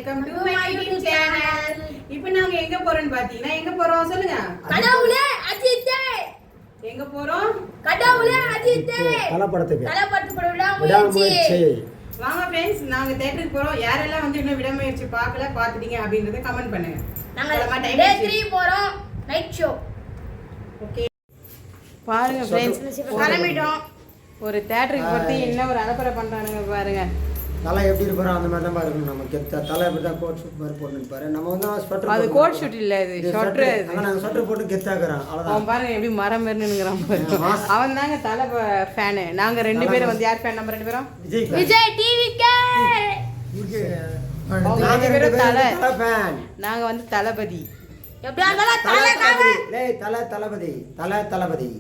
Welcome to my YouTube channel. இப்போ நாங்க எங்க போறோம்னு பாத்தீங்கன்னா எங்க போறோம் சொல்லுங்க. கடவுளே அஜித்தே. எங்க போறோம்? கடவுளே அஜித்தே. தலப்படத்துக்கு விடாமுயற்சி. வாங்க फ्रेंड्स, நாங்க தியேட்டருக்கு போறோம். யாரெல்லாம் வந்து இன்னும் விடாமுயற்சி பார்க்கல பாத்துட்டீங்க அப்படிங்கறத கமெண்ட் பண்ணுங்க. நாங்க டே 3 போறோம் நைட் ஷோ. ஓகே பாருங்க फ्रेंड्स, கிளம்பிட்டோம். ஒரு தியேட்டருக்கு போறது என்ன ஒரு அலப்பறை பண்றானுங்க பாருங்க. தலை எப்படி இருப்பாரோ அந்த மாதிரி தான் பாருங்க. நமக்கு தலை எப்படி தான் கோட் ஷூட் மாதிரி போட்டு பாரு. நம்ம வந்து ஸ்வெட்டர், அது கோட் ஷூட் இல்ல, இது ஷார்ட். நாங்க ஸ்வெட்டர் போட்டு கெத்தாக்குறோம். அவ்வளவுதான். அவன் பாருங்க எப்படி மரம் மேர்னுங்கறான் பாருங்க. அவன் தாங்க தலை ஃபேன். நாங்க ரெண்டு பேரும் வந்து யார் ஃபேன்? நம்ம ரெண்டு பேரும் விஜய் டிவிகே. நாங்க ரெண்டு பேரும் தலை ஃபேன். நாங்க வந்து தளபதி. எப்படியா இருந்தாலும் தலை டேய் தளபதி.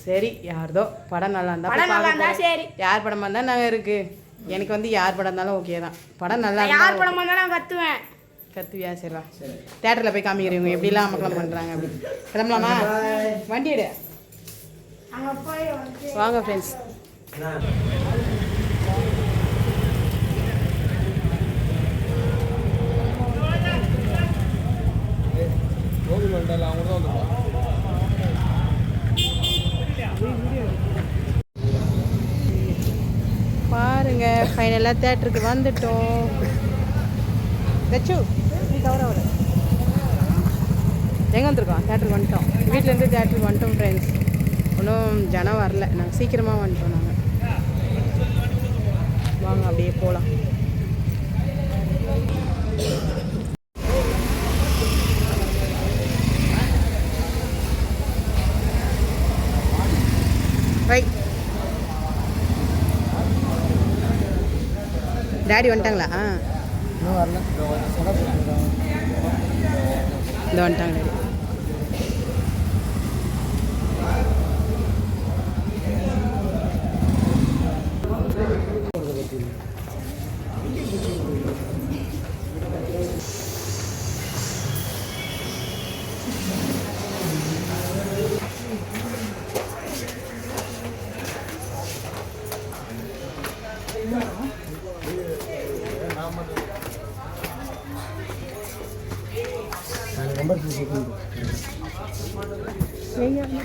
சரி, யார்தோ படம் நல்லா இருந்தா சரி. யார் படமா இருந்தா நாங்க இருக்கு. எனக்கு வந்து யார் படம் இருந்தாலும் ஓகே தான். படம் நல்லா இருந்தா யார் படமா இருந்தாலும் கத்துவேன். கத்துவியா? சரிவா, தியேட்டர்ல போய் காமிக்கிறீங்க எப்படிலாம் மக்களம் பண்றாங்க அப்படி. கிளம்பலாமா? வண்டி எடு. அங்க போய் வந்து வாங்க ஃப்ரெண்ட்ஸ். பாருங்க ஃபைனலாக தேட்டருக்கு வந்துட்டோம். தச்சு நீ தவற வர எங்கே வந்துருக்கோம்? தேட்டருக்கு வந்துட்டோம். வீட்டிலேருந்து தேட்டருக்கு வந்துட்டோம் ஃப்ரெண்ட்ஸ். ஒன்றும் ஜனம் வரல, நாங்கள் சீக்கிரமாக வந்துட்டோம். நாங்கள் வாங்க அப்படியே போகலாம். ரைட், டாடி வந்துட்டாங்களா? இன்னும் வரல. இந்த வந்துட்டாங்க டாடி.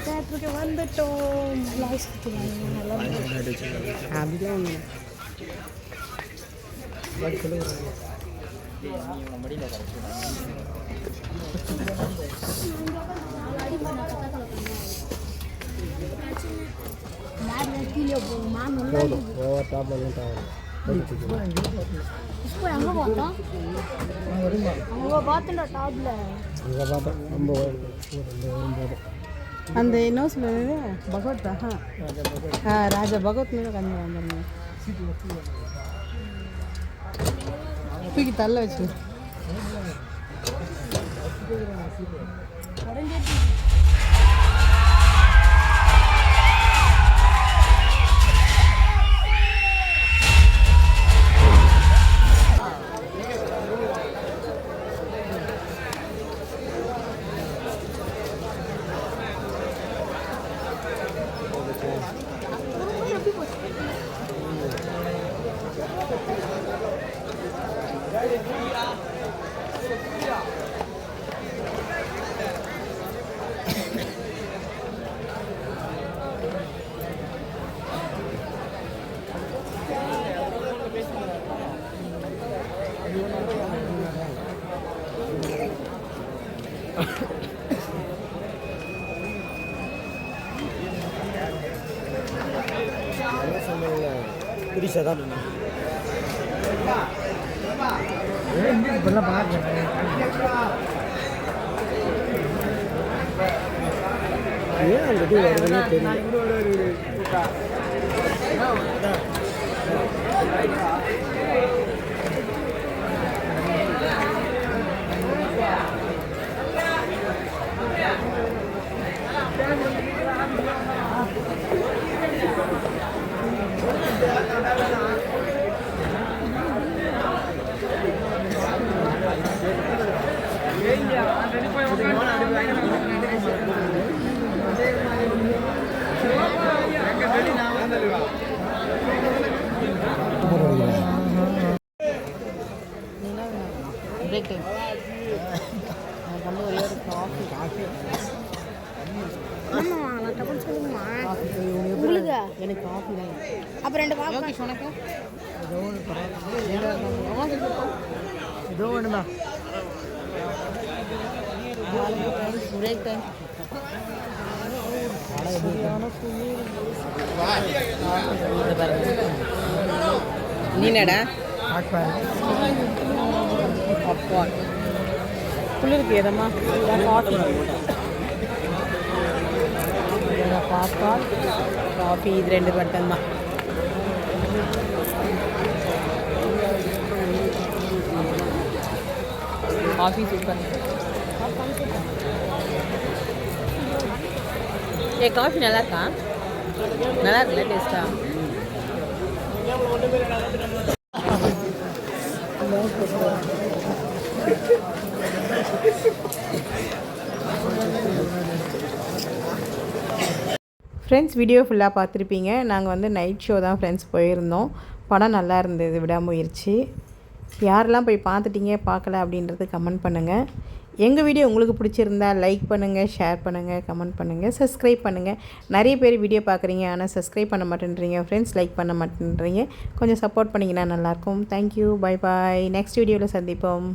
தேட்டருக்கு வந்துட்டோம். அப்படிலாம் அந்த என்ன சொல்லுது? பகவத் தான். ராஜா பகவத் மேலே கம்மி வந்துடுங்க. தூக்கி தள்ள வச்சு புரிசாதான் இப்பெல்லாம் பார்க்குறேன். ஏன் அந்த இது வருதுன்னு தெரியும். பிரேக் டைம் ஒரே ஒரு காஃபி உங்களுக்கு எனக்கு காஃபி தான். அப்புறம் 2 காஃபி யோகேஷ் உனக்கு ஏதோ ஒன்றுதான் பிரேக் டைம். நீனடா அப்பா குளிருக்கு எதமா காஃபி பாப்கார்ன் காஃபி இது 2 மட்டும்தான். Coffee super. காஃபி நல்லா இருக்கா? நல்லா இருக்குல்ல டேஸ்ட்டா? ஃப்ரெண்ட்ஸ் வீடியோ ஃபுல்லாக பார்த்துருப்பீங்க. நாங்கள் வந்து நைட் ஷோ தான் ஃப்ரெண்ட்ஸ் போயிருந்தோம். படம் நல்லா இருந்தது விடாமுயற்சி. யாரெல்லாம் போய் பார்த்துட்டீங்க பார்க்கல அப்படின்றது கமெண்ட் பண்ணுங்கள். எங்கள் வீடியோ உங்களுக்கு பிடிச்சிருந்தா லைக் பண்ணுங்கள், ஷேர் பண்ணுங்கள், கமெண்ட் பண்ணுங்கள், சப்ஸ்கிரைப் பண்ணுங்கள். நிறைய பேர் வீடியோ பார்க்குறீங்க ஆனால் சப்ஸ்கிரைப் பண்ண மாட்டேன்றீங்க ஃப்ரெண்ட்ஸ், லைக் பண்ண மாட்டேன்றீங்க. கொஞ்சம் சப்போர்ட் பண்ணிங்கன்னா நல்லாயிருக்கும். Thank you, bye bye. நெக்ஸ்ட் வீடியோவில் சந்திப்போம்.